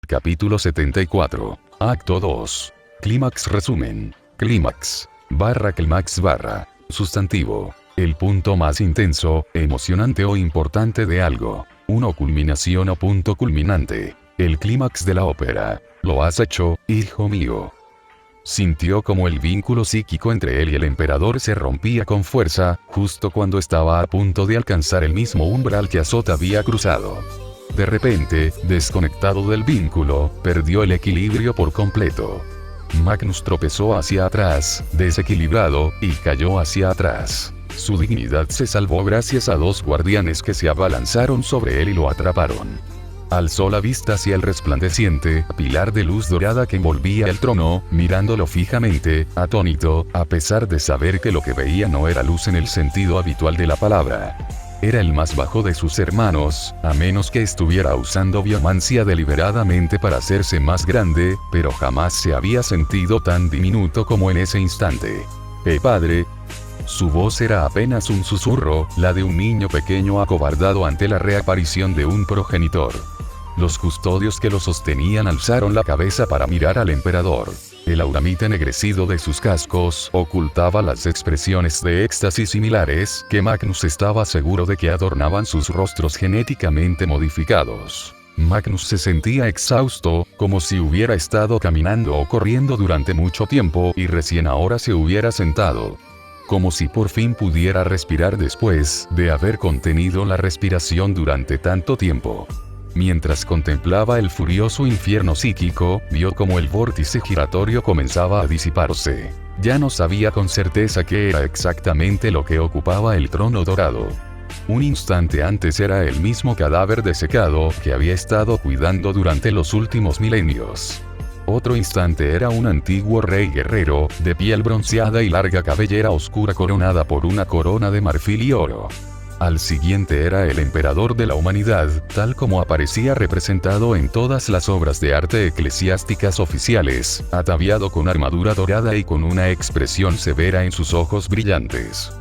Capítulo 74. Acto 2. Clímax resumen. Clímax. Clímax. Sustantivo. El punto más intenso, emocionante o importante de algo. Una culminación o punto culminante. El clímax de la ópera. Lo has hecho, hijo mío. Sintió como el vínculo psíquico entre él y el emperador se rompía con fuerza, justo cuando estaba a punto de alcanzar el mismo umbral que Azot había cruzado. De repente, desconectado del vínculo, perdió el equilibrio por completo. Magnus tropezó hacia atrás, desequilibrado, y cayó hacia atrás. Su dignidad se salvó gracias a dos guardianes que se abalanzaron sobre él y lo atraparon. Alzó la vista hacia el resplandeciente pilar de luz dorada que envolvía el trono, mirándolo fijamente, atónito, a pesar de saber que lo que veía no era luz en el sentido habitual de la palabra. Era el más bajo de sus hermanos, a menos que estuviera usando biomancia deliberadamente para hacerse más grande, pero jamás se había sentido tan diminuto como en ese instante. Padre. Su voz era apenas un susurro, la de un niño pequeño acobardado ante la reaparición de un progenitor. Los custodios que lo sostenían alzaron la cabeza para mirar al emperador. El auramita ennegrecido de sus cascos ocultaba las expresiones de éxtasis similares que Magnus estaba seguro de que adornaban sus rostros genéticamente modificados. Magnus se sentía exhausto, como si hubiera estado caminando o corriendo durante mucho tiempo y recién ahora se hubiera sentado. Como si por fin pudiera respirar después de haber contenido la respiración durante tanto tiempo. Mientras contemplaba el furioso infierno psíquico, vio como el vórtice giratorio comenzaba a disiparse. Ya no sabía con certeza qué era exactamente lo que ocupaba el trono dorado. Un instante antes era el mismo cadáver desecado que había estado cuidando durante los últimos milenios. Otro instante era un antiguo rey guerrero, de piel bronceada y larga cabellera oscura coronada por una corona de marfil y oro. Al siguiente era el emperador de la humanidad, tal como aparecía representado en todas las obras de arte eclesiásticas oficiales, ataviado con armadura dorada y con una expresión severa en sus ojos brillantes.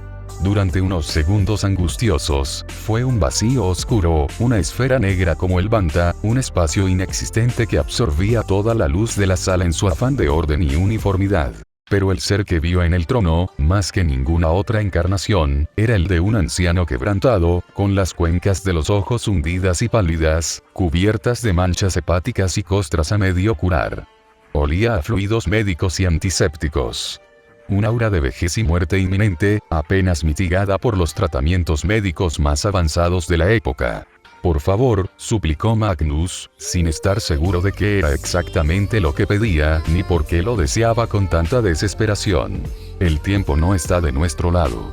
Durante unos segundos angustiosos, fue un vacío oscuro, una esfera negra como el Banta, un espacio inexistente que absorbía toda la luz de la sala en su afán de orden y uniformidad. Pero el ser que vio en el trono, más que ninguna otra encarnación, era el de un anciano quebrantado, con las cuencas de los ojos hundidas y pálidas, cubiertas de manchas hepáticas y costras a medio curar. Olía a fluidos médicos y antisépticos. Un aura de vejez y muerte inminente, apenas mitigada por los tratamientos médicos más avanzados de la época. Por favor, suplicó Magnus, sin estar seguro de qué era exactamente lo que pedía, ni por qué lo deseaba con tanta desesperación. El tiempo no está de nuestro lado.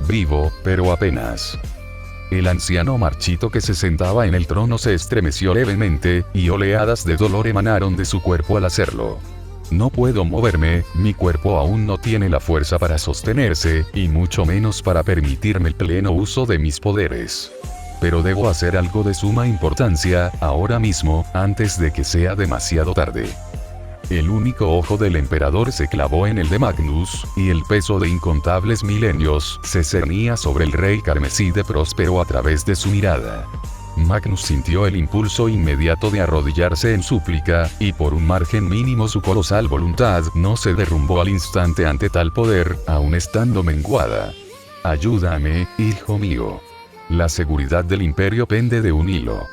Vivo, pero apenas. El anciano marchito que se sentaba en el trono se estremeció levemente, y oleadas de dolor emanaron de su cuerpo al hacerlo. No puedo moverme, mi cuerpo aún no tiene la fuerza para sostenerse, y mucho menos para permitirme el pleno uso de mis poderes. Pero debo hacer algo de suma importancia, ahora mismo, antes de que sea demasiado tarde. El único ojo del emperador se clavó en el de Magnus, y el peso de incontables milenios se cernía sobre el rey carmesí de Próspero a través de su mirada. Magnus sintió el impulso inmediato de arrodillarse en súplica, y por un margen mínimo su colosal voluntad no se derrumbó al instante ante tal poder, aun estando menguada. Ayúdame, hijo mío. La seguridad del imperio pende de un hilo.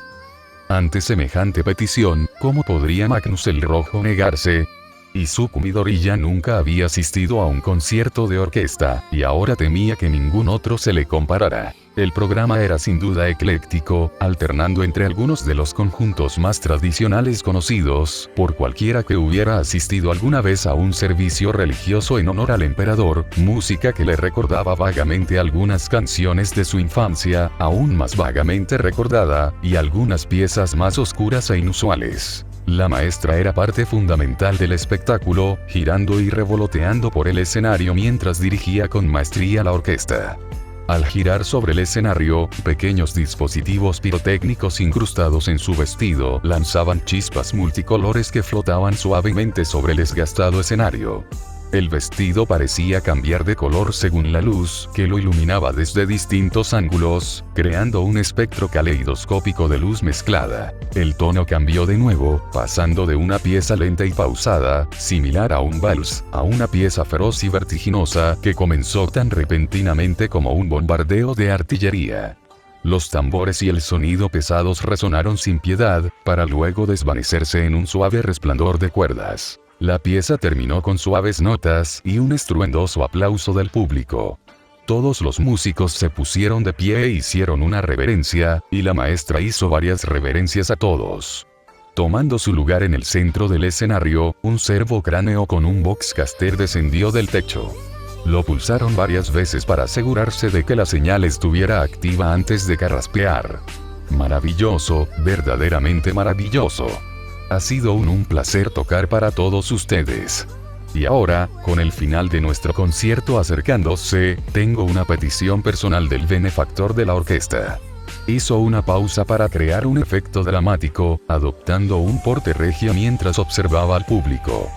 Ante semejante petición, ¿cómo podría Magnus el Rojo negarse? Izuku Midoriya nunca había asistido a un concierto de orquesta, y ahora temía que ningún otro se le comparara. El programa era sin duda ecléctico, alternando entre algunos de los conjuntos más tradicionales conocidos por cualquiera que hubiera asistido alguna vez a un servicio religioso en honor al emperador, música que le recordaba vagamente algunas canciones de su infancia, aún más vagamente recordada, y algunas piezas más oscuras e inusuales. La maestra era parte fundamental del espectáculo, girando y revoloteando por el escenario mientras dirigía con maestría la orquesta. Al girar sobre el escenario, pequeños dispositivos pirotécnicos incrustados en su vestido lanzaban chispas multicolores que flotaban suavemente sobre el desgastado escenario. El vestido parecía cambiar de color según la luz que lo iluminaba desde distintos ángulos, creando un espectro caleidoscópico de luz mezclada. El tono cambió de nuevo, pasando de una pieza lenta y pausada, similar a un vals, a una pieza feroz y vertiginosa que comenzó tan repentinamente como un bombardeo de artillería. Los tambores y el sonido pesados resonaron sin piedad, para luego desvanecerse en un suave resplandor de cuerdas. La pieza terminó con suaves notas y un estruendoso aplauso del público. Todos los músicos se pusieron de pie e hicieron una reverencia, y la maestra hizo varias reverencias a todos. Tomando su lugar en el centro del escenario, un cervo cráneo con un boxcaster descendió del techo. Lo pulsaron varias veces para asegurarse de que la señal estuviera activa antes de carraspear. Maravilloso, verdaderamente maravilloso. Ha sido un placer tocar para todos ustedes. Y ahora, con el final de nuestro concierto acercándose, tengo una petición personal del benefactor de la orquesta. Hizo una pausa para crear un efecto dramático, adoptando un porte regio mientras observaba al público.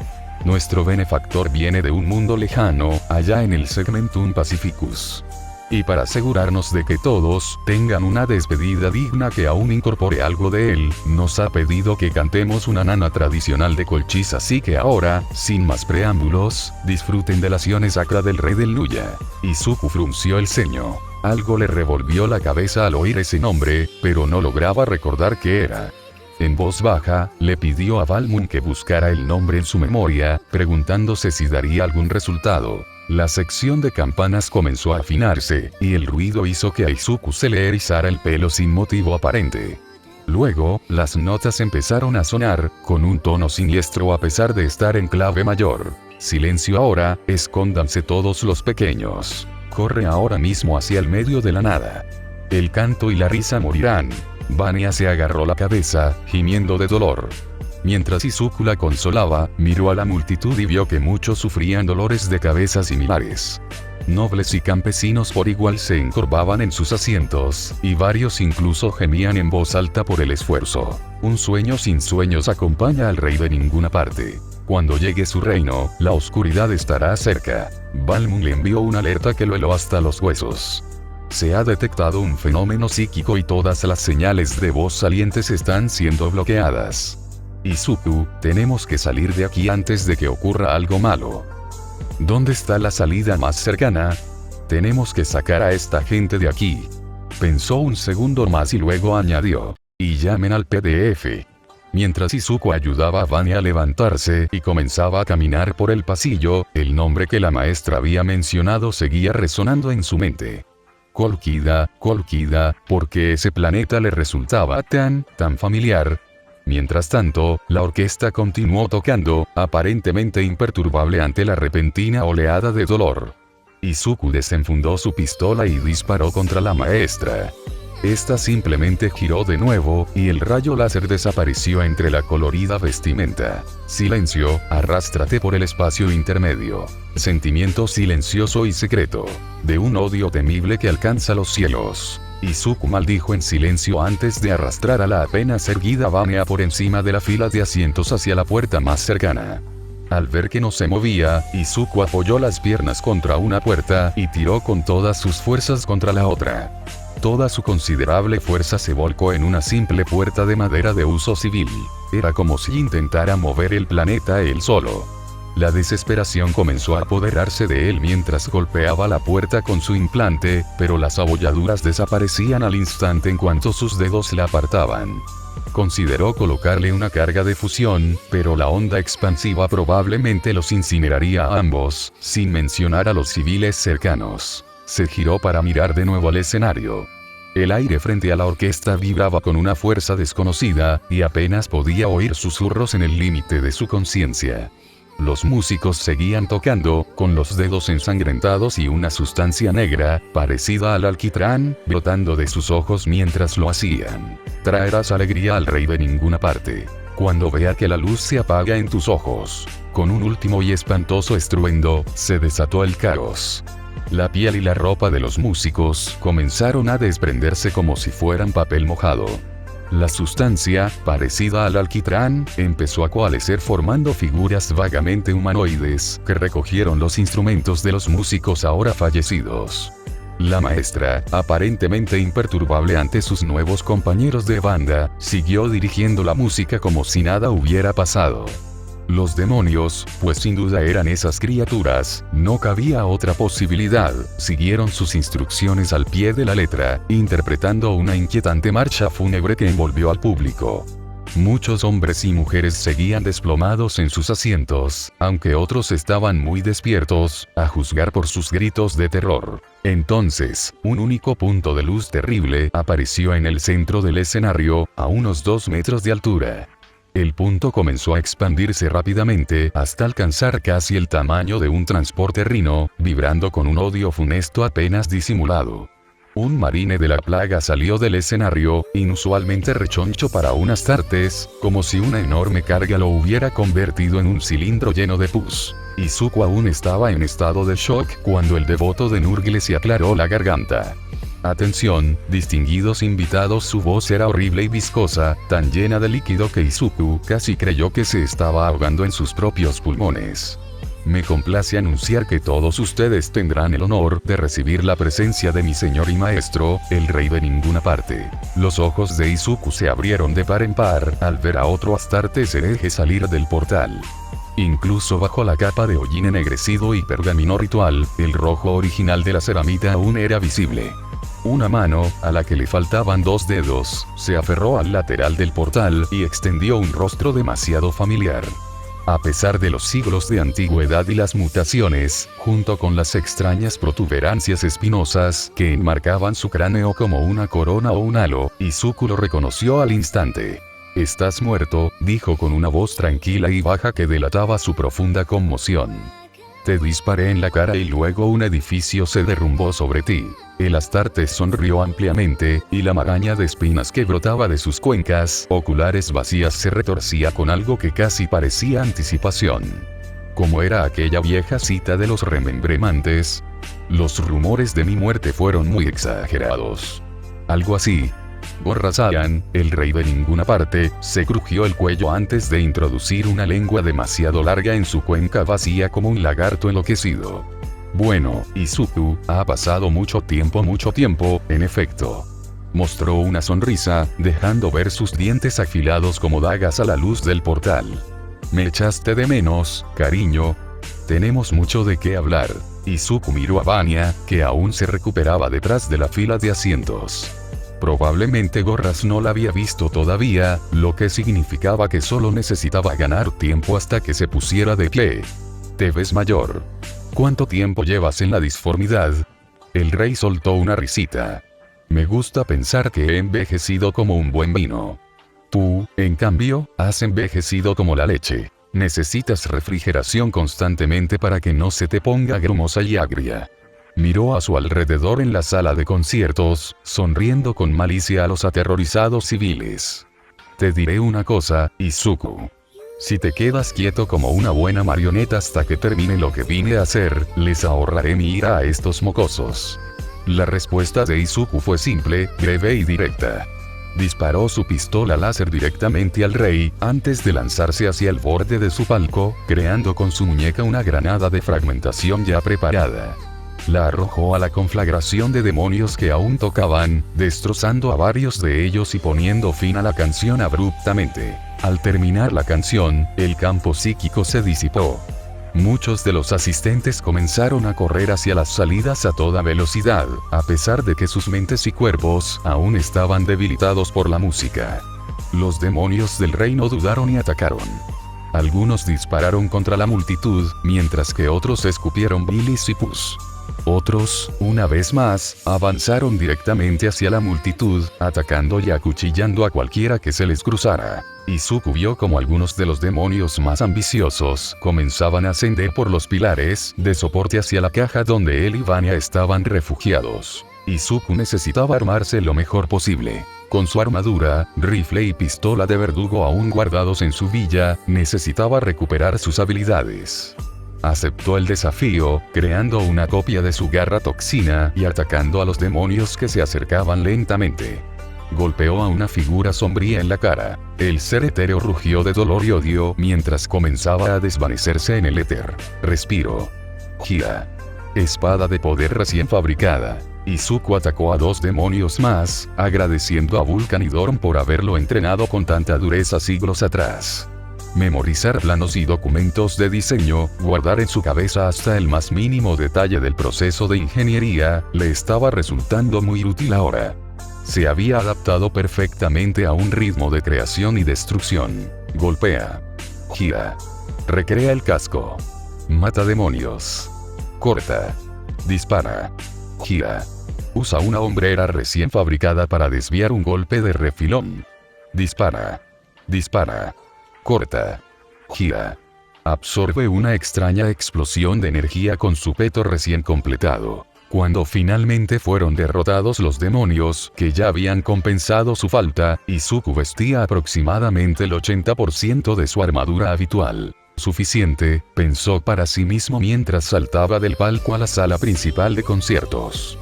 Nuestro benefactor viene de un mundo lejano, allá en el Segmentum Pacificus. Y para asegurarnos de que todos tengan una despedida digna que aún incorpore algo de él, nos ha pedido que cantemos una nana tradicional de Colchis, así que ahora, sin más preámbulos, disfruten de la Sione Sacra del Rey del Luya. Izuku frunció el ceño. Algo le revolvió la cabeza al oír ese nombre, pero no lograba recordar qué era. En voz baja, le pidió a Balmun que buscara el nombre en su memoria, preguntándose si daría algún resultado. La sección de campanas comenzó a afinarse, y el ruido hizo que a Izuku se le erizara el pelo sin motivo aparente. Luego, las notas empezaron a sonar, con un tono siniestro a pesar de estar en clave mayor. Silencio ahora, escóndanse todos los pequeños. Corre ahora mismo hacia el medio de la nada. El canto y la risa morirán. Vania se agarró la cabeza, gimiendo de dolor. Mientras Izuku la consolaba, miró a la multitud y vio que muchos sufrían dolores de cabeza similares. Nobles y campesinos por igual se encorvaban en sus asientos, y varios incluso gemían en voz alta por el esfuerzo. Un sueño sin sueños acompaña al rey de ninguna parte. Cuando llegue su reino, la oscuridad estará cerca. Balmun le envió una alerta que lo heló hasta los huesos. Se ha detectado un fenómeno psíquico y todas las señales de voz salientes están siendo bloqueadas. Izuku, tenemos que salir de aquí antes de que ocurra algo malo. ¿Dónde está la salida más cercana? Tenemos que sacar a esta gente de aquí. Pensó un segundo más y luego añadió. Y llamen al PDF. Mientras Izuku ayudaba a Vania a levantarse y comenzaba a caminar por el pasillo, el nombre que la maestra había mencionado seguía resonando en su mente. Kolkida, ¿por qué ese planeta le resultaba tan familiar? Mientras tanto, la orquesta continuó tocando, aparentemente imperturbable ante la repentina oleada de dolor. Izuku desenfundó su pistola y disparó contra la maestra. Esta simplemente giró de nuevo, y el rayo láser desapareció entre la colorida vestimenta. Silencio, arrástrate por el espacio intermedio. Sentimiento silencioso y secreto. De un odio temible que alcanza los cielos. Izuku maldijo en silencio antes de arrastrar a la apenas erguida Vania por encima de la fila de asientos hacia la puerta más cercana. Al ver que no se movía, Izuku apoyó las piernas contra una puerta y tiró con todas sus fuerzas contra la otra. Toda su considerable fuerza se volcó en una simple puerta de madera de uso civil. Era como si intentara mover el planeta él solo. La desesperación comenzó a apoderarse de él mientras golpeaba la puerta con su implante, pero las abolladuras desaparecían al instante en cuanto sus dedos la apartaban. Consideró colocarle una carga de fusión, pero la onda expansiva probablemente los incineraría a ambos, sin mencionar a los civiles cercanos. Se giró para mirar de nuevo al escenario. El aire frente a la orquesta vibraba con una fuerza desconocida, y apenas podía oír susurros en el límite de su conciencia. Los músicos seguían tocando, con los dedos ensangrentados y una sustancia negra, parecida al alquitrán, brotando de sus ojos mientras lo hacían. Traerás alegría al rey de ninguna parte. Cuando vea que la luz se apaga en tus ojos. Con un último y espantoso estruendo, se desató el caos. La piel y la ropa de los músicos comenzaron a desprenderse como si fueran papel mojado. La sustancia, parecida al alquitrán, empezó a coalescer formando figuras vagamente humanoides que recogieron los instrumentos de los músicos ahora fallecidos. La maestra, aparentemente imperturbable ante sus nuevos compañeros de banda, siguió dirigiendo la música como si nada hubiera pasado. Los demonios, pues sin duda eran esas criaturas, no cabía otra posibilidad, siguieron sus instrucciones al pie de la letra, interpretando una inquietante marcha fúnebre que envolvió al público. Muchos hombres y mujeres seguían desplomados en sus asientos, aunque otros estaban muy despiertos, a juzgar por sus gritos de terror. Entonces, un único punto de luz terrible apareció en el centro del escenario, a unos 2 metros de altura. El punto comenzó a expandirse rápidamente hasta alcanzar casi el tamaño de un transporte Rhino, vibrando con un odio funesto apenas disimulado. Un marine de la plaga salió del escenario, inusualmente rechoncho para un Astartes, como si una enorme carga lo hubiera convertido en un cilindro lleno de pus. Izuku aún estaba en estado de shock cuando el devoto de Nurgle se aclaró la garganta. Atención, distinguidos invitados, su voz era horrible y viscosa, tan llena de líquido que Izuku casi creyó que se estaba ahogando en sus propios pulmones. Me complace anunciar que todos ustedes tendrán el honor de recibir la presencia de mi señor y maestro, el rey de ninguna parte. Los ojos de Izuku se abrieron de par en par al ver a otro Astartes hereje salir del portal. Incluso bajo la capa de hollín ennegrecido y pergamino ritual, el rojo original de la ceramita aún era visible. Una mano, a la que le faltaban 2 dedos, se aferró al lateral del portal y extendió un rostro demasiado familiar. A pesar de los siglos de antigüedad y las mutaciones, junto con las extrañas protuberancias espinosas que enmarcaban su cráneo como una corona o un halo, Izuku lo reconoció al instante. «Estás muerto», dijo con una voz tranquila y baja que delataba su profunda conmoción. «Te disparé en la cara y luego un edificio se derrumbó sobre ti». El Astartes sonrió ampliamente, y la maraña de espinas que brotaba de sus cuencas oculares vacías se retorcía con algo que casi parecía anticipación. Como era aquella vieja cita de los remembremantes, los rumores de mi muerte fueron muy exagerados. Algo así. Gorrasayan, el rey de ninguna parte, se crujió el cuello antes de introducir una lengua demasiado larga en su cuenca vacía como un lagarto enloquecido. Bueno, Izuku, ha pasado mucho tiempo, en efecto. Mostró una sonrisa, dejando ver sus dientes afilados como dagas a la luz del portal. ¿Me echaste de menos, cariño? Tenemos mucho de qué hablar. Izuku miró a Vanya, que aún se recuperaba detrás de la fila de asientos. Probablemente Gorras no la había visto todavía, lo que significaba que solo necesitaba ganar tiempo hasta que se pusiera de pie. Te ves mayor. ¿Cuánto tiempo llevas en la disformidad? El rey soltó una risita. Me gusta pensar que he envejecido como un buen vino. Tú, en cambio, has envejecido como la leche. Necesitas refrigeración constantemente para que no se te ponga grumosa y agria. Miró a su alrededor en la sala de conciertos, sonriendo con malicia a los aterrorizados civiles. Te diré una cosa, Izuku. Si te quedas quieto como una buena marioneta hasta que termine lo que vine a hacer, les ahorraré mi ira a estos mocosos. La respuesta de Izuku fue simple, breve y directa. Disparó su pistola láser directamente al rey, antes de lanzarse hacia el borde de su palco, creando con su muñeca una granada de fragmentación ya preparada. La arrojó a la conflagración de demonios que aún tocaban, destrozando a varios de ellos y poniendo fin a la canción abruptamente. Al terminar la canción, el campo psíquico se disipó. Muchos de los asistentes comenzaron a correr hacia las salidas a toda velocidad, a pesar de que sus mentes y cuerpos aún estaban debilitados por la música. Los demonios del rey no dudaron y atacaron. Algunos dispararon contra la multitud, mientras que otros escupieron bilis y pus. Otros, una vez más, avanzaron directamente hacia la multitud, atacando y acuchillando a cualquiera que se les cruzara. Izuku vio como algunos de los demonios más ambiciosos comenzaban a ascender por los pilares de soporte hacia la caja donde él y Vanya estaban refugiados. Izuku necesitaba armarse lo mejor posible. Con su armadura, rifle y pistola de verdugo aún guardados en su villa, necesitaba recuperar sus habilidades. Aceptó el desafío, creando una copia de su garra toxina y atacando a los demonios que se acercaban lentamente. Golpeó a una figura sombría en la cara. El ser etéreo rugió de dolor y odio mientras comenzaba a desvanecerse en el éter. Respiro. Gira. Espada de poder recién fabricada. Izuku atacó a 2 demonios más, agradeciendo a Vulcan y Dorm por haberlo entrenado con tanta dureza siglos atrás. Memorizar planos y documentos de diseño, guardar en su cabeza hasta el más mínimo detalle del proceso de ingeniería, le estaba resultando muy útil ahora. Se había adaptado perfectamente a un ritmo de creación y destrucción. Golpea. Gira. Recrea el casco. Mata demonios. Corta. Dispara. Gira. Usa una hombrera recién fabricada para desviar un golpe de refilón. Dispara. Dispara. Corta. Gira. Absorbe una extraña explosión de energía con su peto recién completado. Cuando finalmente fueron derrotados los demonios, que ya habían compensado su falta, Izuku vestía aproximadamente el 80% de su armadura habitual. Suficiente, pensó para sí mismo mientras saltaba del palco a la sala principal de conciertos.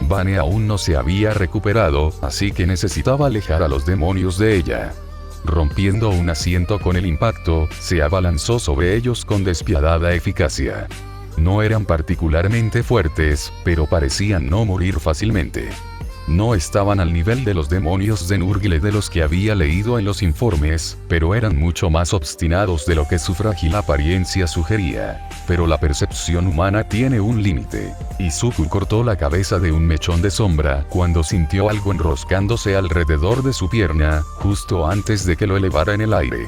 Vane aún no se había recuperado, así que necesitaba alejar a los demonios de ella. Rompiendo un asiento con el impacto, se abalanzó sobre ellos con despiadada eficacia. No eran particularmente fuertes, pero parecían no morir fácilmente. No estaban al nivel de los demonios de Nurgle de los que había leído en los informes, pero eran mucho más obstinados de lo que su frágil apariencia sugería. Pero la percepción humana tiene un límite. Izuku cortó la cabeza de un mechón de sombra cuando sintió algo enroscándose alrededor de su pierna, justo antes de que lo elevara en el aire.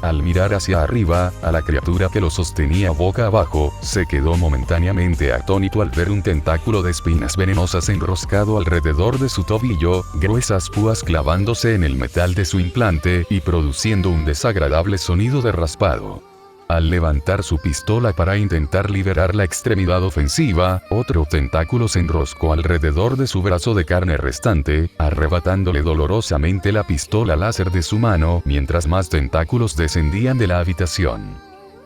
Al mirar hacia arriba, a la criatura que lo sostenía boca abajo, se quedó momentáneamente atónito al ver un tentáculo de espinas venenosas enroscado alrededor de su tobillo, gruesas púas clavándose en el metal de su implante y produciendo un desagradable sonido de raspado. Al levantar su pistola para intentar liberar la extremidad ofensiva, otro tentáculo se enroscó alrededor de su brazo de carne restante, arrebatándole dolorosamente la pistola láser de su mano mientras más tentáculos descendían de la habitación.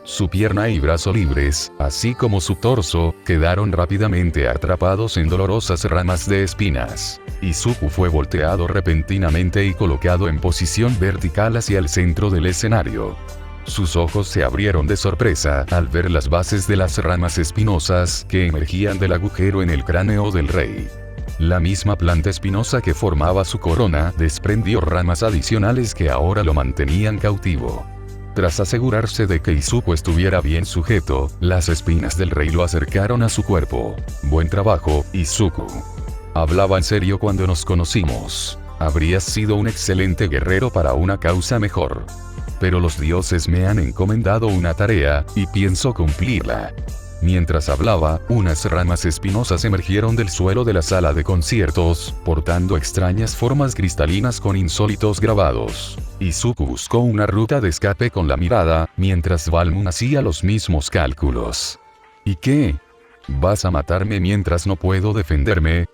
Su pierna y brazo libres, así como su torso, quedaron rápidamente atrapados en dolorosas ramas de espinas. Izuku fue volteado repentinamente y colocado en posición vertical hacia el centro del escenario. Sus ojos se abrieron de sorpresa al ver las bases de las ramas espinosas que emergían del agujero en el cráneo del rey. La misma planta espinosa que formaba su corona desprendió ramas adicionales que ahora lo mantenían cautivo. Tras asegurarse de que Izuku estuviera bien sujeto, las espinas del rey lo acercaron a su cuerpo. Buen trabajo, Izuku. Hablaba en serio cuando nos conocimos. Habrías sido un excelente guerrero para una causa mejor. Pero los dioses me han encomendado una tarea, y pienso cumplirla. Mientras hablaba, unas ramas espinosas emergieron del suelo de la sala de conciertos, portando extrañas formas cristalinas con insólitos grabados. Izuku buscó una ruta de escape con la mirada, mientras Balmun hacía los mismos cálculos. ¿Y qué? ¿Vas a matarme mientras no puedo defenderme?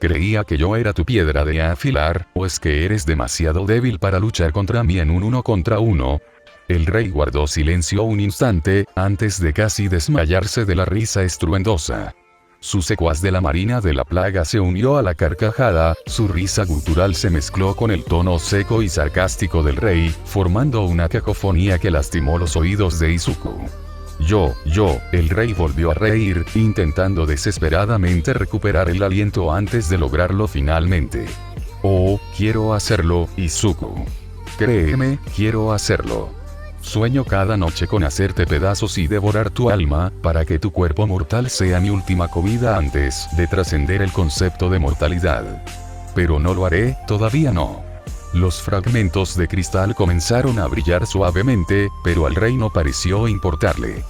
Creía que yo era tu piedra de afilar, ¿o es que eres demasiado débil para luchar contra mí en un 1 contra 1? El rey guardó silencio un instante, antes de casi desmayarse de la risa estruendosa. Su secuaz de la Marina de la Plaga se unió a la carcajada, su risa gutural se mezcló con el tono seco y sarcástico del rey, formando una cacofonía que lastimó los oídos de Izuku. El rey volvió a reír, intentando desesperadamente recuperar el aliento antes de lograrlo finalmente. Oh, quiero hacerlo, Izuku. Créeme, quiero hacerlo. Sueño cada noche con hacerte pedazos y devorar tu alma, para que tu cuerpo mortal sea mi última comida antes de trascender el concepto de mortalidad. Pero no lo haré, todavía no. Los fragmentos de cristal comenzaron a brillar suavemente, pero al rey no pareció importarle.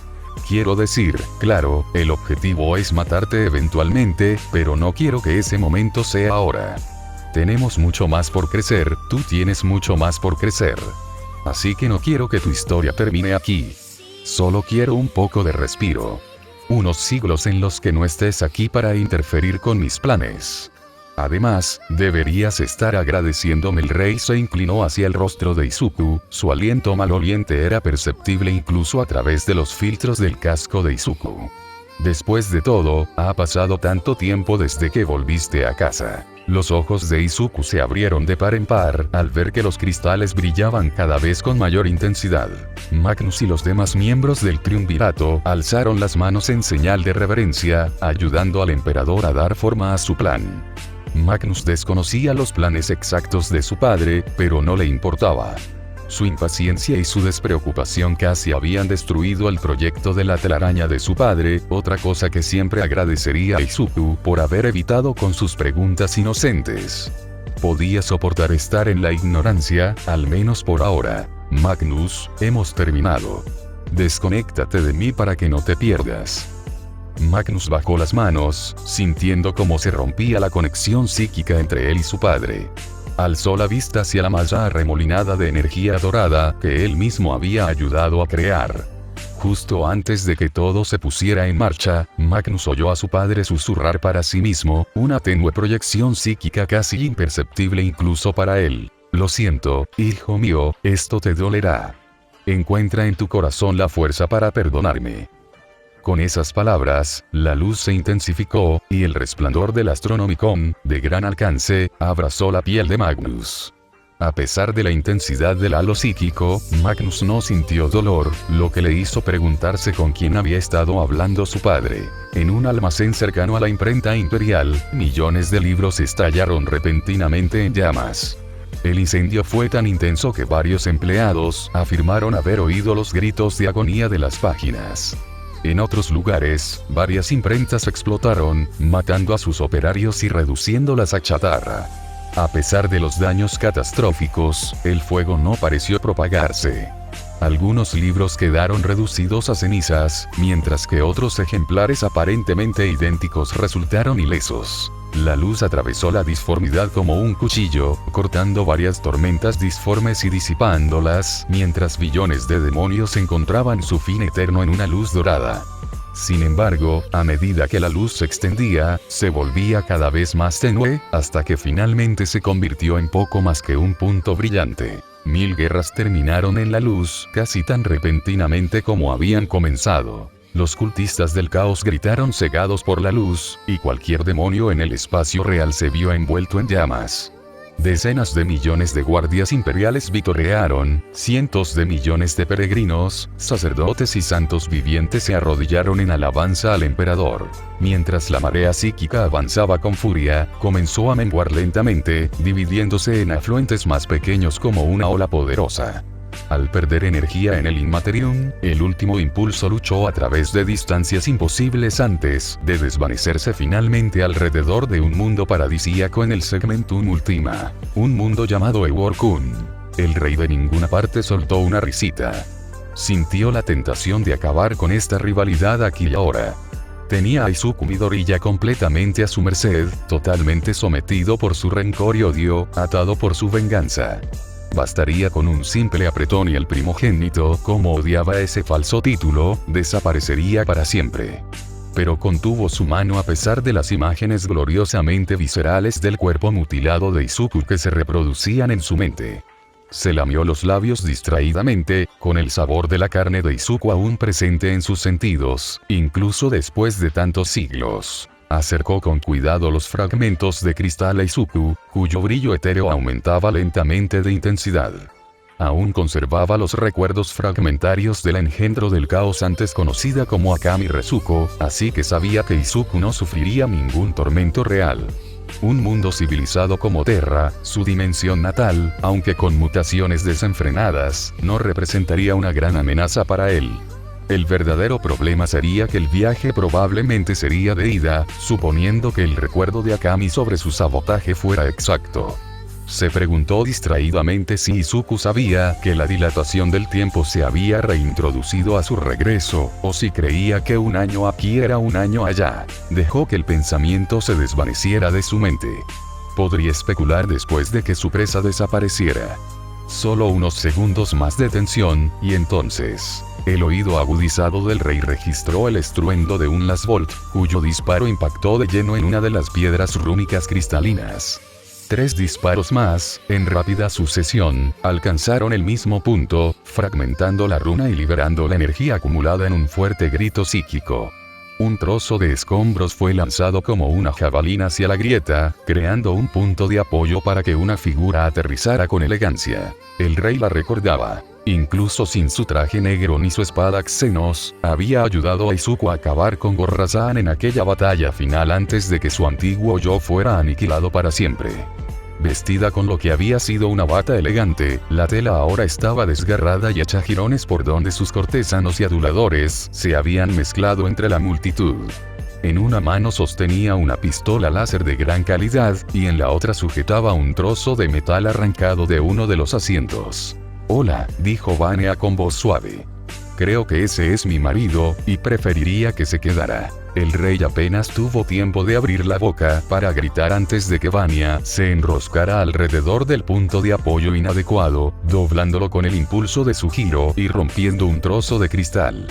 Quiero decir, claro, el objetivo es matarte eventualmente, pero no quiero que ese momento sea ahora. Tenemos mucho más por crecer, tú tienes mucho más por crecer. Así que no quiero que tu historia termine aquí. Solo quiero un poco de respiro. Unos siglos en los que no estés aquí para interferir con mis planes. Además, deberías estar agradeciéndome. El rey se inclinó hacia el rostro de Izuku, su aliento maloliente era perceptible incluso a través de los filtros del casco de Izuku. Después de todo, ha pasado tanto tiempo desde que volviste a casa. Los ojos de Izuku se abrieron de par en par al ver que los cristales brillaban cada vez con mayor intensidad. Magnus y los demás miembros del triunvirato alzaron las manos en señal de reverencia, ayudando al emperador a dar forma a su plan. Magnus desconocía los planes exactos de su padre, pero no le importaba. Su impaciencia y su despreocupación casi habían destruido el proyecto de la telaraña de su padre, otra cosa que siempre agradecería a Izuku por haber evitado con sus preguntas inocentes. Podía soportar estar en la ignorancia, al menos por ahora. Magnus, hemos terminado. Desconéctate de mí para que no te pierdas. Magnus bajó las manos, sintiendo cómo se rompía la conexión psíquica entre él y su padre. Alzó la vista hacia la malla arremolinada de energía dorada que él mismo había ayudado a crear. Justo antes de que todo se pusiera en marcha, Magnus oyó a su padre susurrar para sí mismo, una tenue proyección psíquica casi imperceptible incluso para él. Lo siento, hijo mío, esto te dolerá. Encuentra en tu corazón la fuerza para perdonarme. Con esas palabras, la luz se intensificó, y el resplandor del Astronomicon, de gran alcance, abrazó la piel de Magnus. A pesar de la intensidad del halo psíquico, Magnus no sintió dolor, lo que le hizo preguntarse con quién había estado hablando su padre. En un almacén cercano a la imprenta imperial, millones de libros estallaron repentinamente en llamas. El incendio fue tan intenso que varios empleados afirmaron haber oído los gritos de agonía de las páginas. En otros lugares, varias imprentas explotaron, matando a sus operarios y reduciéndolas a chatarra. A pesar de los daños catastróficos, el fuego no pareció propagarse. Algunos libros quedaron reducidos a cenizas, mientras que otros ejemplares aparentemente idénticos resultaron ilesos. La luz atravesó la disformidad como un cuchillo, cortando varias tormentas disformes y disipándolas, mientras billones de demonios encontraban su fin eterno en una luz dorada. Sin embargo, a medida que la luz se extendía, se volvía cada vez más tenue, hasta que finalmente se convirtió en poco más que un punto brillante. 1000 guerras terminaron en la luz, casi tan repentinamente como habían comenzado. Los cultistas del caos gritaron cegados por la luz, y cualquier demonio en el espacio real se vio envuelto en llamas. Decenas de millones de guardias imperiales vitorearon, cientos de millones de peregrinos, sacerdotes y santos vivientes se arrodillaron en alabanza al emperador. Mientras la marea psíquica avanzaba con furia, comenzó a menguar lentamente, dividiéndose en afluentes más pequeños como una ola poderosa. Al perder energía en el Inmaterium, el último impulso luchó a través de distancias imposibles antes de desvanecerse finalmente alrededor de un mundo paradisíaco en el Segmentum Ultima. Un mundo llamado Eworkun. El rey de ninguna parte soltó una risita. Sintió la tentación de acabar con esta rivalidad aquí y ahora. Tenía a Izuku Midori ya completamente a su merced, totalmente sometido por su rencor y odio, atado por su venganza. Bastaría con un simple apretón y el primogénito, como odiaba ese falso título, desaparecería para siempre. Pero contuvo su mano a pesar de las imágenes gloriosamente viscerales del cuerpo mutilado de Izuku que se reproducían en su mente. Se lamió los labios distraídamente, con el sabor de la carne de Izuku aún presente en sus sentidos, incluso después de tantos siglos. Acercó con cuidado los fragmentos de cristal a Izuku, cuyo brillo etéreo aumentaba lentamente de intensidad. Aún conservaba los recuerdos fragmentarios del engendro del caos antes conocida como Akami Rezuko, así que sabía que Izuku no sufriría ningún tormento real. Un mundo civilizado como Terra, su dimensión natal, aunque con mutaciones desenfrenadas, no representaría una gran amenaza para él. El verdadero problema sería que el viaje probablemente sería de ida, suponiendo que el recuerdo de Akami sobre su sabotaje fuera exacto. Se preguntó distraídamente si Izuku sabía que la dilatación del tiempo se había reintroducido a su regreso, o si creía que un año aquí era un año allá. Dejó que el pensamiento se desvaneciera de su mente. Podría especular después de que su presa desapareciera. Solo unos segundos más de tensión, y entonces... El oído agudizado del rey registró el estruendo de un Lasvolt, cuyo disparo impactó de lleno en una de las piedras rúnicas cristalinas. 3 disparos más, en rápida sucesión, alcanzaron el mismo punto, fragmentando la runa y liberando la energía acumulada en un fuerte grito psíquico. Un trozo de escombros fue lanzado como una jabalina hacia la grieta, creando un punto de apoyo para que una figura aterrizara con elegancia. El rey la recordaba. Incluso sin su traje negro ni su espada Xenos, había ayudado a Izuku a acabar con Gorrazan en aquella batalla final antes de que su antiguo yo fuera aniquilado para siempre. Vestida con lo que había sido una bata elegante, la tela ahora estaba desgarrada y hecha jirones por donde sus cortesanos y aduladores se habían mezclado entre la multitud. En una mano sostenía una pistola láser de gran calidad, y en la otra sujetaba un trozo de metal arrancado de uno de los asientos. «Hola», dijo Vania con voz suave. «Creo que ese es mi marido, y preferiría que se quedara». El rey apenas tuvo tiempo de abrir la boca para gritar antes de que Vania se enroscara alrededor del punto de apoyo inadecuado, doblándolo con el impulso de su giro y rompiendo un trozo de cristal.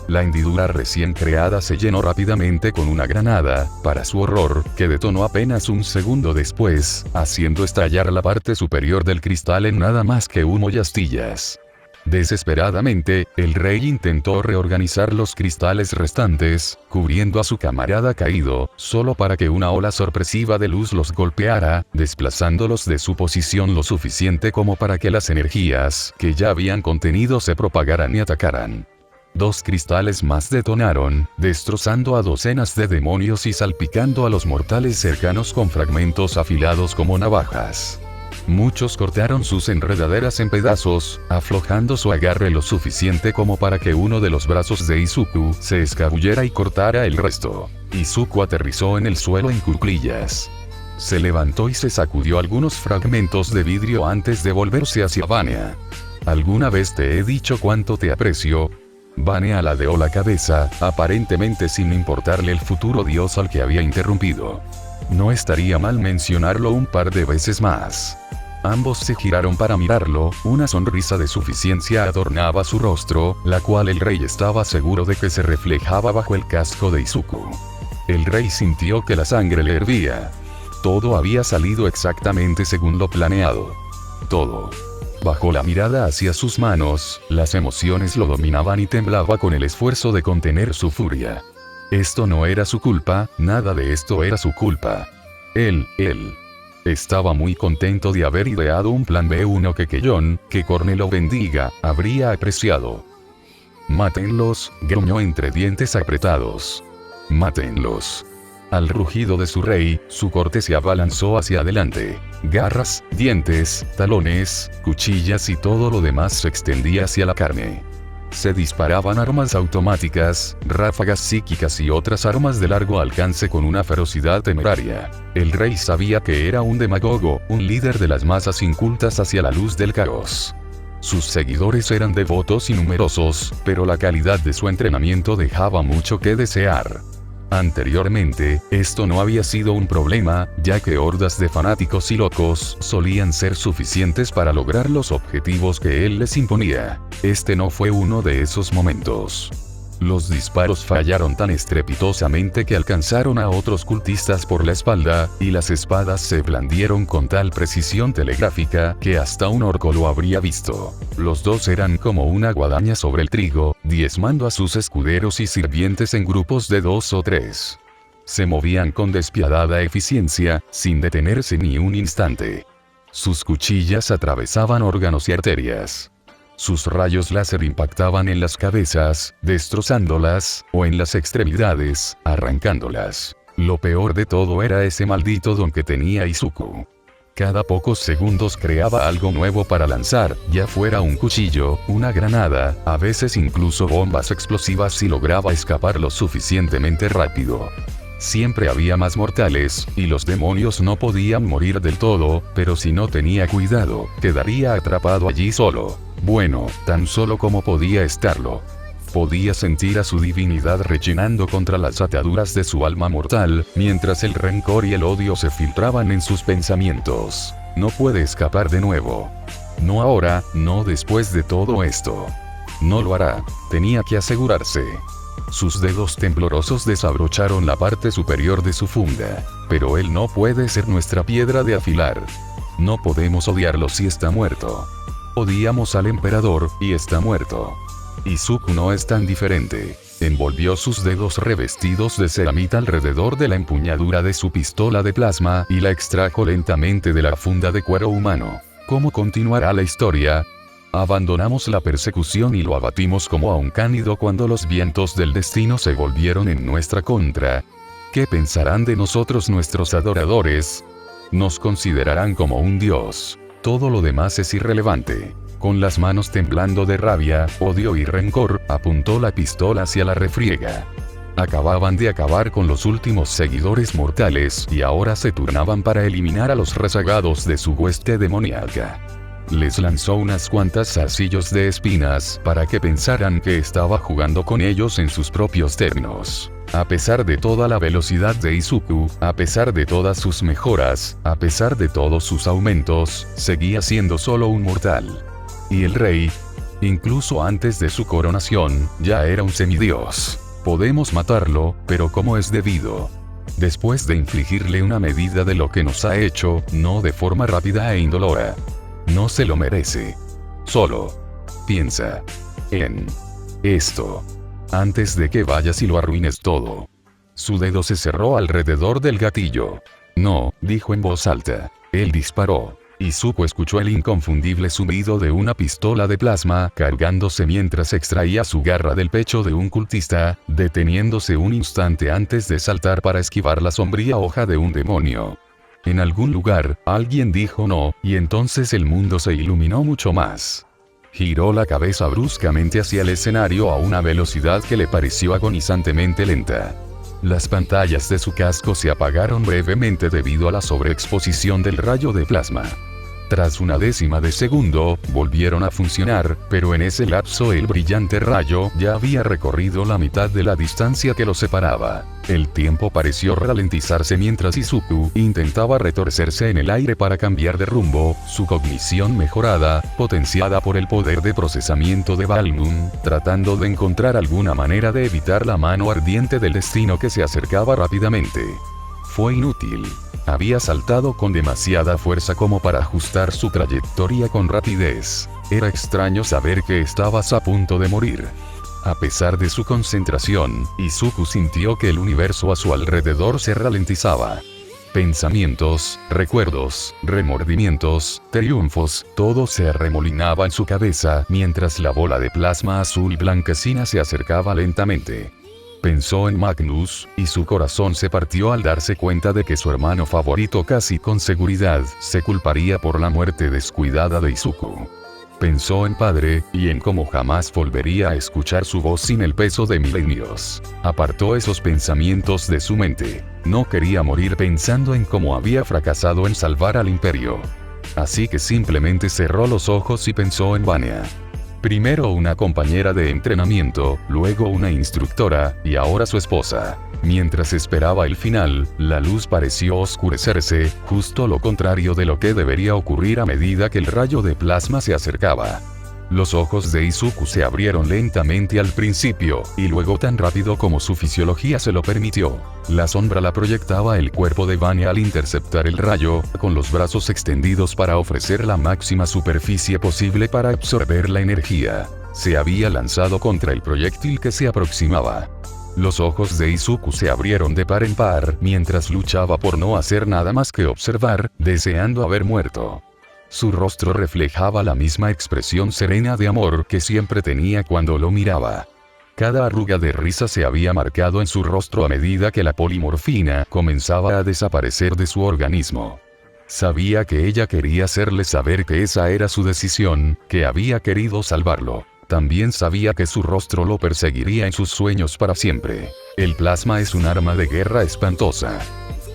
La hendidura recién creada se llenó rápidamente con una granada, para su horror, que detonó apenas un segundo después, haciendo estallar la parte superior del cristal en nada más que humo y astillas. Desesperadamente, el rey intentó reorganizar los cristales restantes, cubriendo a su camarada caído, solo para que una ola sorpresiva de luz los golpeara, desplazándolos de su posición lo suficiente como para que las energías que ya habían contenido se propagaran y atacaran. 2 cristales más detonaron, destrozando a docenas de demonios y salpicando a los mortales cercanos con fragmentos afilados como navajas. Muchos cortaron sus enredaderas en pedazos, aflojando su agarre lo suficiente como para que uno de los brazos de Izuku se escabullera y cortara el resto. Izuku aterrizó en el suelo en cuclillas. Se levantó y se sacudió algunos fragmentos de vidrio antes de volverse hacia Vania. «¿Alguna vez te he dicho cuánto te aprecio?» Vania ladeó la cabeza, aparentemente sin importarle el futuro dios al que había interrumpido. No estaría mal mencionarlo un par de veces más. Ambos se giraron para mirarlo, una sonrisa de suficiencia adornaba su rostro, la cual el rey estaba seguro de que se reflejaba bajo el casco de Izuku. El rey sintió que la sangre le hervía. Todo había salido exactamente según lo planeado. Todo. Bajó la mirada hacia sus manos, las emociones lo dominaban y temblaba con el esfuerzo de contener su furia. Esto no era su culpa, nada de esto era su culpa. Él. Estaba muy contento de haber ideado un plan B1 que Keyon, que Corne lo bendiga, habría apreciado. «Mátenlos», gruñó entre dientes apretados. «Mátenlos». Al rugido de su rey, su corte se abalanzó hacia adelante. Garras, dientes, talones, cuchillas y todo lo demás se extendía hacia la carne. Se disparaban armas automáticas, ráfagas psíquicas y otras armas de largo alcance con una ferocidad temeraria. El rey sabía que era un demagogo, un líder de las masas incultas hacia la luz del caos. Sus seguidores eran devotos y numerosos, pero la calidad de su entrenamiento dejaba mucho que desear. Anteriormente, esto no había sido un problema, ya que hordas de fanáticos y locos solían ser suficientes para lograr los objetivos que él les imponía. Este no fue uno de esos momentos. Los disparos fallaron tan estrepitosamente que alcanzaron a otros cultistas por la espalda, y las espadas se blandieron con tal precisión telegráfica que hasta un orco lo habría visto. Los dos eran como una guadaña sobre el trigo, diezmando a sus escuderos y sirvientes en grupos de 2 o 3. Se movían con despiadada eficiencia, sin detenerse ni un instante. Sus cuchillas atravesaban órganos y arterias. Sus rayos láser impactaban en las cabezas, destrozándolas, o en las extremidades, arrancándolas. Lo peor de todo era ese maldito don que tenía Izuku. Cada pocos segundos creaba algo nuevo para lanzar, ya fuera un cuchillo, una granada, a veces incluso bombas explosivas si lograba escapar lo suficientemente rápido. Siempre había más mortales, y los demonios no podían morir del todo, pero si no tenía cuidado, quedaría atrapado allí solo. Bueno, tan solo como podía estarlo. Podía sentir a su divinidad rechinando contra las ataduras de su alma mortal, mientras el rencor y el odio se filtraban en sus pensamientos. No puede escapar de nuevo. No ahora, no después de todo esto. No lo hará. Tenía que asegurarse. Sus dedos temblorosos desabrocharon la parte superior de su funda. Pero él no puede ser nuestra piedra de afilar. No podemos odiarlo si está muerto. Odiamos al emperador, y está muerto. Izuku no es tan diferente. Envolvió sus dedos revestidos de ceramita alrededor de la empuñadura de su pistola de plasma y la extrajo lentamente de la funda de cuero humano. ¿Cómo continuará la historia? Abandonamos la persecución y lo abatimos como a un cánido cuando los vientos del destino se volvieron en nuestra contra. ¿Qué pensarán de nosotros nuestros adoradores? Nos considerarán como un dios. Todo lo demás es irrelevante. Con las manos temblando de rabia, odio y rencor, apuntó la pistola hacia la refriega. Acababan de acabar con los últimos seguidores mortales y ahora se turnaban para eliminar a los rezagados de su hueste demoníaca. Les lanzó unas cuantas zarcillos de espinas para que pensaran que estaba jugando con ellos en sus propios términos. A pesar de toda la velocidad de Izuku, a pesar de todas sus mejoras, a pesar de todos sus aumentos, seguía siendo solo un mortal. Y el rey, incluso antes de su coronación, ya era un semidios. Podemos matarlo, pero como es debido. Después de infligirle una medida de lo que nos ha hecho, no de forma rápida e indolora. No se lo merece. Solo piensa en esto antes de que vayas y lo arruines todo. Su dedo se cerró alrededor del gatillo. No, dijo en voz alta. Él disparó. Izuku escuchó el inconfundible zumbido de una pistola de plasma cargándose mientras extraía su garra del pecho de un cultista, deteniéndose un instante antes de saltar para esquivar la sombría hoja de un demonio. En algún lugar, alguien dijo no, y entonces el mundo se iluminó mucho más. Giró la cabeza bruscamente hacia el escenario a una velocidad que le pareció agonizantemente lenta. Las pantallas de su casco se apagaron brevemente debido a la sobreexposición del rayo de plasma. Tras una décima de segundo, volvieron a funcionar, pero en ese lapso el brillante rayo ya había recorrido la mitad de la distancia que lo separaba. El tiempo pareció ralentizarse mientras Izuku intentaba retorcerse en el aire para cambiar de rumbo, su cognición mejorada, potenciada por el poder de procesamiento de Balmung, tratando de encontrar alguna manera de evitar la mano ardiente del destino que se acercaba rápidamente. Fue inútil. Había saltado con demasiada fuerza como para ajustar su trayectoria con rapidez. Era extraño saber que estabas a punto de morir. A pesar de su concentración, Izuku sintió que el universo a su alrededor se ralentizaba. Pensamientos, recuerdos, remordimientos, triunfos, todo se arremolinaba en su cabeza mientras la bola de plasma azul blanquecina se acercaba lentamente. Pensó en Magnus, y su corazón se partió al darse cuenta de que su hermano favorito casi con seguridad se culparía por la muerte descuidada de Izuku. Pensó en padre, y en cómo jamás volvería a escuchar su voz sin el peso de milenios. Apartó esos pensamientos de su mente. No quería morir pensando en cómo había fracasado en salvar al imperio. Así que simplemente cerró los ojos y pensó en Vanya. Primero una compañera de entrenamiento, luego una instructora, y ahora su esposa. Mientras esperaba el final, la luz pareció oscurecerse, justo lo contrario de lo que debería ocurrir a medida que el rayo de plasma se acercaba. Los ojos de Izuku se abrieron lentamente al principio, y luego tan rápido como su fisiología se lo permitió. La sombra la proyectaba el cuerpo de Vanya al interceptar el rayo, con los brazos extendidos para ofrecer la máxima superficie posible para absorber la energía. Se había lanzado contra el proyectil que se aproximaba. Los ojos de Izuku se abrieron de par en par, mientras luchaba por no hacer nada más que observar, deseando haber muerto. Su rostro reflejaba la misma expresión serena de amor que siempre tenía cuando lo miraba. Cada arruga de risa se había marcado en su rostro a medida que la polimorfina comenzaba a desaparecer de su organismo. Sabía que ella quería hacerle saber que esa era su decisión, que había querido salvarlo. También sabía que su rostro lo perseguiría en sus sueños para siempre. El plasma es un arma de guerra espantosa.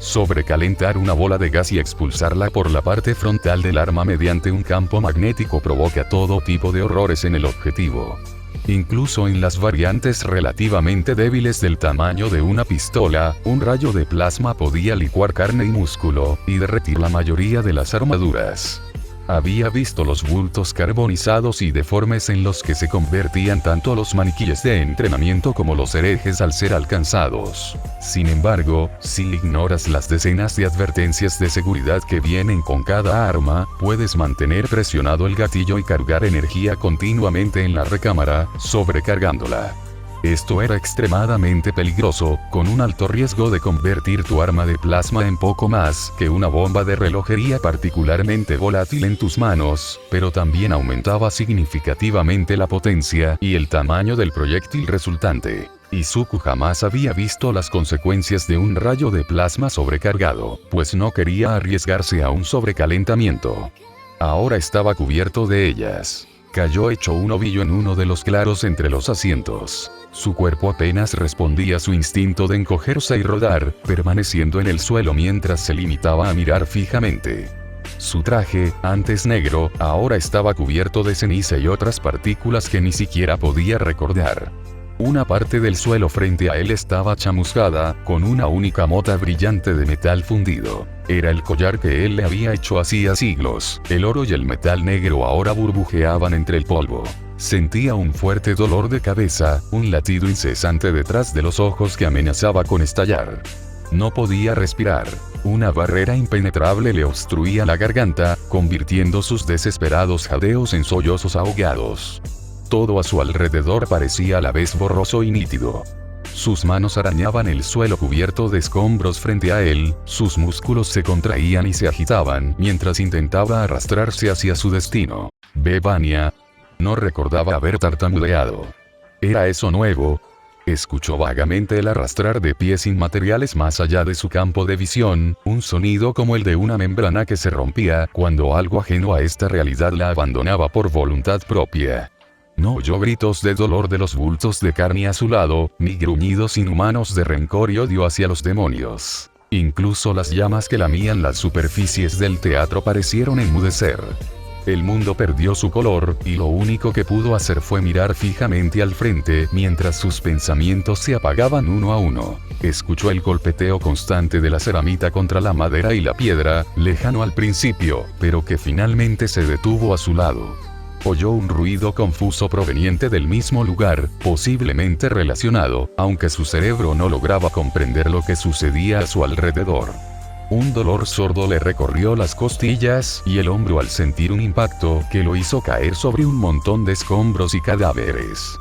Sobrecalentar una bola de gas y expulsarla por la parte frontal del arma mediante un campo magnético provoca todo tipo de horrores en el objetivo. Incluso en las variantes relativamente débiles del tamaño de una pistola, un rayo de plasma podía licuar carne y músculo, y derretir la mayoría de las armaduras. Había visto los bultos carbonizados y deformes en los que se convertían tanto los maniquíes de entrenamiento como los herejes al ser alcanzados. Sin embargo, si ignoras las decenas de advertencias de seguridad que vienen con cada arma, puedes mantener presionado el gatillo y cargar energía continuamente en la recámara, sobrecargándola. Esto era extremadamente peligroso, con un alto riesgo de convertir tu arma de plasma en poco más que una bomba de relojería particularmente volátil en tus manos, pero también aumentaba significativamente la potencia y el tamaño del proyectil resultante. Izuku jamás había visto las consecuencias de un rayo de plasma sobrecargado, pues no quería arriesgarse a un sobrecalentamiento. Ahora estaba cubierto de ellas. Cayó hecho un ovillo en uno de los claros entre los asientos. Su cuerpo apenas respondía a su instinto de encogerse y rodar, permaneciendo en el suelo mientras se limitaba a mirar fijamente. Su traje, antes negro, ahora estaba cubierto de ceniza y otras partículas que ni siquiera podía recordar. Una parte del suelo frente a él estaba chamuscada, con una única mota brillante de metal fundido. Era el collar que él le había hecho hacía siglos. El oro y el metal negro ahora burbujeaban entre el polvo. Sentía un fuerte dolor de cabeza, un latido incesante detrás de los ojos que amenazaba con estallar. No podía respirar. Una barrera impenetrable le obstruía la garganta, convirtiendo sus desesperados jadeos en sollozos ahogados. Todo a su alrededor parecía a la vez borroso y nítido. Sus manos arañaban el suelo cubierto de escombros frente a él, sus músculos se contraían y se agitaban mientras intentaba arrastrarse hacia su destino. Vania. No recordaba haber tartamudeado. ¿Era eso nuevo? Escuchó vagamente el arrastrar de pies inmateriales más allá de su campo de visión, un sonido como el de una membrana que se rompía cuando algo ajeno a esta realidad la abandonaba por voluntad propia. No oyó gritos de dolor de los bultos de carne a su lado, ni gruñidos inhumanos de rencor y odio hacia los demonios. Incluso las llamas que lamían las superficies del teatro parecieron enmudecer. El mundo perdió su color, y lo único que pudo hacer fue mirar fijamente al frente mientras sus pensamientos se apagaban uno a uno. Escuchó el golpeteo constante de la ceramita contra la madera y la piedra, lejano al principio, pero que finalmente se detuvo a su lado. Oyó un ruido confuso proveniente del mismo lugar, posiblemente relacionado, aunque su cerebro no lograba comprender lo que sucedía a su alrededor. Un dolor sordo le recorrió las costillas y el hombro al sentir un impacto que lo hizo caer sobre un montón de escombros y cadáveres.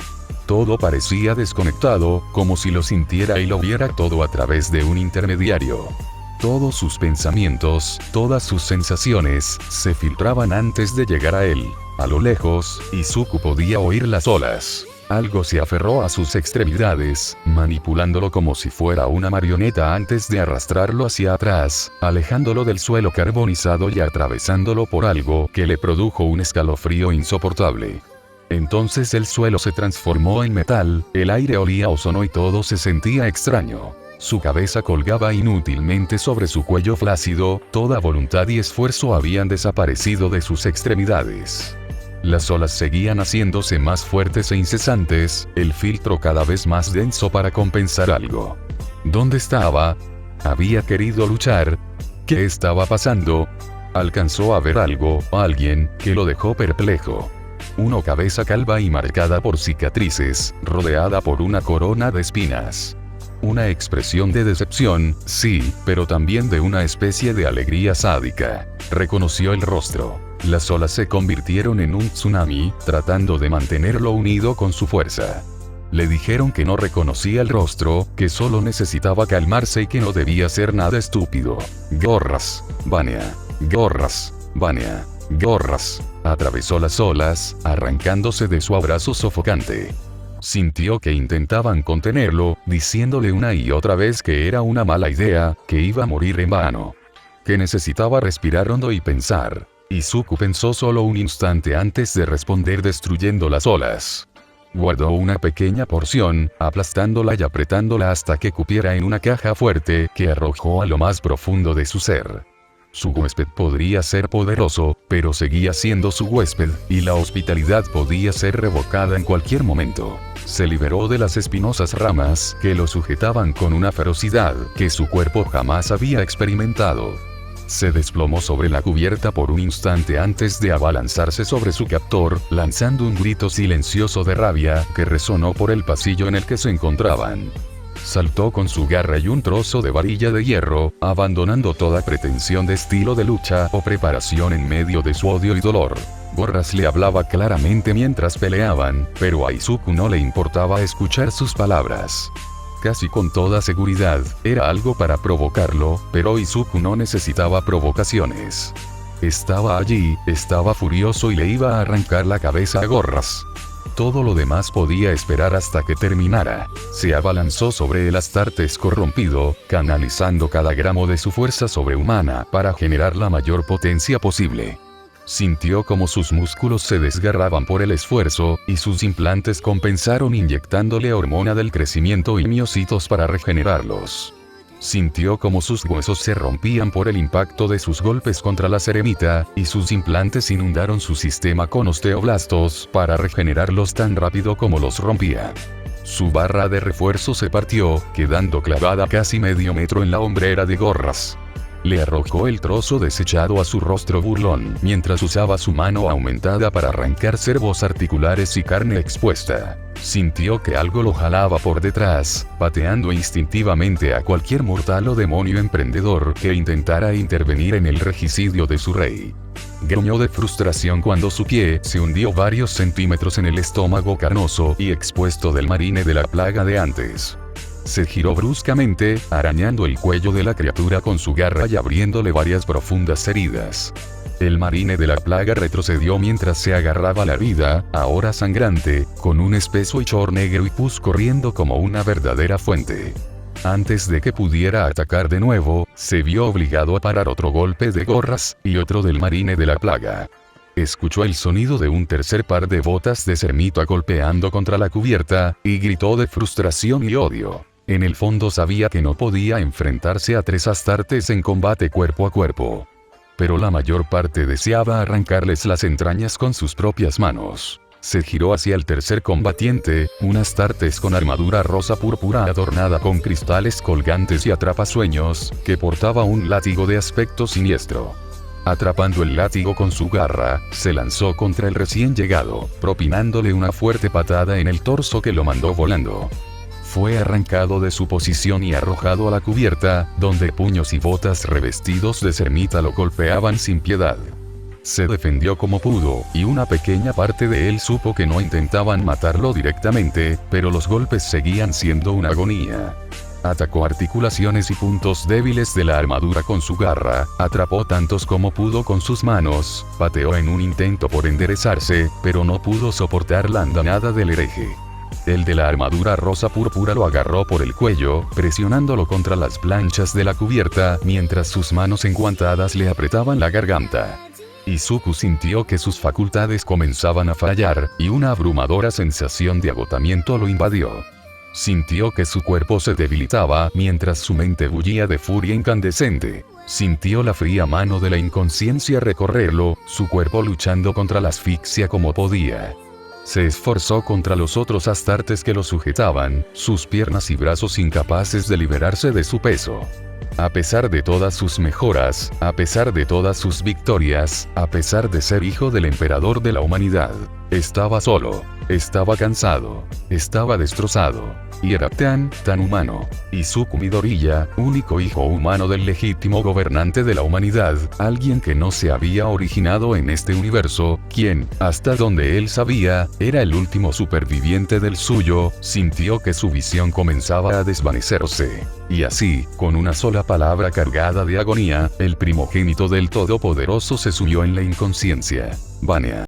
Todo parecía desconectado, como si lo sintiera y lo viera todo a través de un intermediario. Todos sus pensamientos, todas sus sensaciones, se filtraban antes de llegar a él. A lo lejos, Izuku podía oír las olas. Algo se aferró a sus extremidades, manipulándolo como si fuera una marioneta antes de arrastrarlo hacia atrás, alejándolo del suelo carbonizado y atravesándolo por algo que le produjo un escalofrío insoportable. Entonces el suelo se transformó en metal, el aire olía a ozono y todo se sentía extraño. Su cabeza colgaba inútilmente sobre su cuello flácido, toda voluntad y esfuerzo habían desaparecido de sus extremidades. Las olas seguían haciéndose más fuertes e incesantes, el filtro cada vez más denso para compensar algo. ¿Dónde estaba? ¿Había querido luchar? ¿Qué estaba pasando? Alcanzó a ver algo, alguien, que lo dejó perplejo. Una cabeza calva y marcada por cicatrices, rodeada por una corona de espinas. Una expresión de decepción, sí, pero también de una especie de alegría sádica. Reconoció el rostro. Las olas se convirtieron en un tsunami, tratando de mantenerlo unido con su fuerza. Le dijeron que no reconocía el rostro, que solo necesitaba calmarse y que no debía ser nada estúpido. Gorras, Vania. Gorras, Vania. Gorras. Atravesó las olas, arrancándose de su abrazo sofocante. Sintió que intentaban contenerlo, diciéndole una y otra vez que era una mala idea, que iba a morir en vano. Que necesitaba respirar hondo y pensar. Izuku pensó solo un instante antes de responder destruyendo las olas. Guardó una pequeña porción, aplastándola y apretándola hasta que cupiera en una caja fuerte que arrojó a lo más profundo de su ser. Su huésped podría ser poderoso, pero seguía siendo su huésped, y la hospitalidad podía ser revocada en cualquier momento. Se liberó de las espinosas ramas que lo sujetaban con una ferocidad que su cuerpo jamás había experimentado. Se desplomó sobre la cubierta por un instante antes de abalanzarse sobre su captor, lanzando un grito silencioso de rabia que resonó por el pasillo en el que se encontraban. Saltó con su garra y un trozo de varilla de hierro, abandonando toda pretensión de estilo de lucha o preparación en medio de su odio y dolor. Gorras le hablaba claramente mientras peleaban, pero a Izuku no le importaba escuchar sus palabras. Casi con toda seguridad, era algo para provocarlo, pero Izuku no necesitaba provocaciones. Estaba allí, estaba furioso y le iba a arrancar la cabeza a Gorras. Todo lo demás podía esperar hasta que terminara. Se abalanzó sobre el Astartes corrompido, canalizando cada gramo de su fuerza sobrehumana para generar la mayor potencia posible. Sintió como sus músculos se desgarraban por el esfuerzo, y sus implantes compensaron inyectándole hormona del crecimiento y miocitos para regenerarlos. Sintió como sus huesos se rompían por el impacto de sus golpes contra la ceramita, y sus implantes inundaron su sistema con osteoblastos para regenerarlos tan rápido como los rompía. Su barra de refuerzo se partió, quedando clavada casi medio metro en la hombrera de Gorras. Le arrojó el trozo desechado a su rostro burlón, mientras usaba su mano aumentada para arrancar ciervos articulares y carne expuesta. Sintió que algo lo jalaba por detrás, pateando instintivamente a cualquier mortal o demonio emprendedor que intentara intervenir en el regicidio de su rey. Gruñó de frustración cuando su pie se hundió varios centímetros en el estómago carnoso y expuesto del marine de la plaga de antes. Se giró bruscamente, arañando el cuello de la criatura con su garra y abriéndole varias profundas heridas. El marine de la plaga retrocedió mientras se agarraba la vida, ahora sangrante, con un espeso hechor negro y pus corriendo como una verdadera fuente. Antes de que pudiera atacar de nuevo, se vio obligado a parar otro golpe de Gorras, y otro del marine de la plaga. Escuchó el sonido de un tercer par de botas de Cermita golpeando contra la cubierta, y gritó de frustración y odio. En el fondo sabía que no podía enfrentarse a 3 Astartes en combate cuerpo a cuerpo. Pero la mayor parte deseaba arrancarles las entrañas con sus propias manos. Se giró hacia el tercer combatiente, un Astartes con armadura rosa púrpura adornada con cristales colgantes y atrapasueños, que portaba un látigo de aspecto siniestro. Atrapando el látigo con su garra, se lanzó contra el recién llegado, propinándole una fuerte patada en el torso que lo mandó volando. Fue arrancado de su posición y arrojado a la cubierta, donde puños y botas revestidos de Cermita lo golpeaban sin piedad. Se defendió como pudo, y una pequeña parte de él supo que no intentaban matarlo directamente, pero los golpes seguían siendo una agonía. Atacó articulaciones y puntos débiles de la armadura con su garra, atrapó tantos como pudo con sus manos, pateó en un intento por enderezarse, pero no pudo soportar la andanada del hereje. El de la armadura rosa púrpura lo agarró por el cuello, presionándolo contra las planchas de la cubierta, mientras sus manos enguantadas le apretaban la garganta. Izuku sintió que sus facultades comenzaban a fallar, y una abrumadora sensación de agotamiento lo invadió. Sintió que su cuerpo se debilitaba mientras su mente bullía de furia incandescente. Sintió la fría mano de la inconsciencia recorrerlo, su cuerpo luchando contra la asfixia como podía. Se esforzó contra los otros Astartes que lo sujetaban, sus piernas y brazos incapaces de liberarse de su peso. A pesar de todas sus mejoras, a pesar de todas sus victorias, a pesar de ser hijo del emperador de la humanidad, estaba solo, estaba cansado, estaba destrozado. Y era tan humano. Izuku Midoriya, único hijo humano del legítimo gobernante de la humanidad, alguien que no se había originado en este universo, quien, hasta donde él sabía, era el último superviviente del suyo, sintió que su visión comenzaba a desvanecerse. Y así, con una sola palabra cargada de agonía, el primogénito del Todopoderoso se sumió en la inconsciencia. Vania.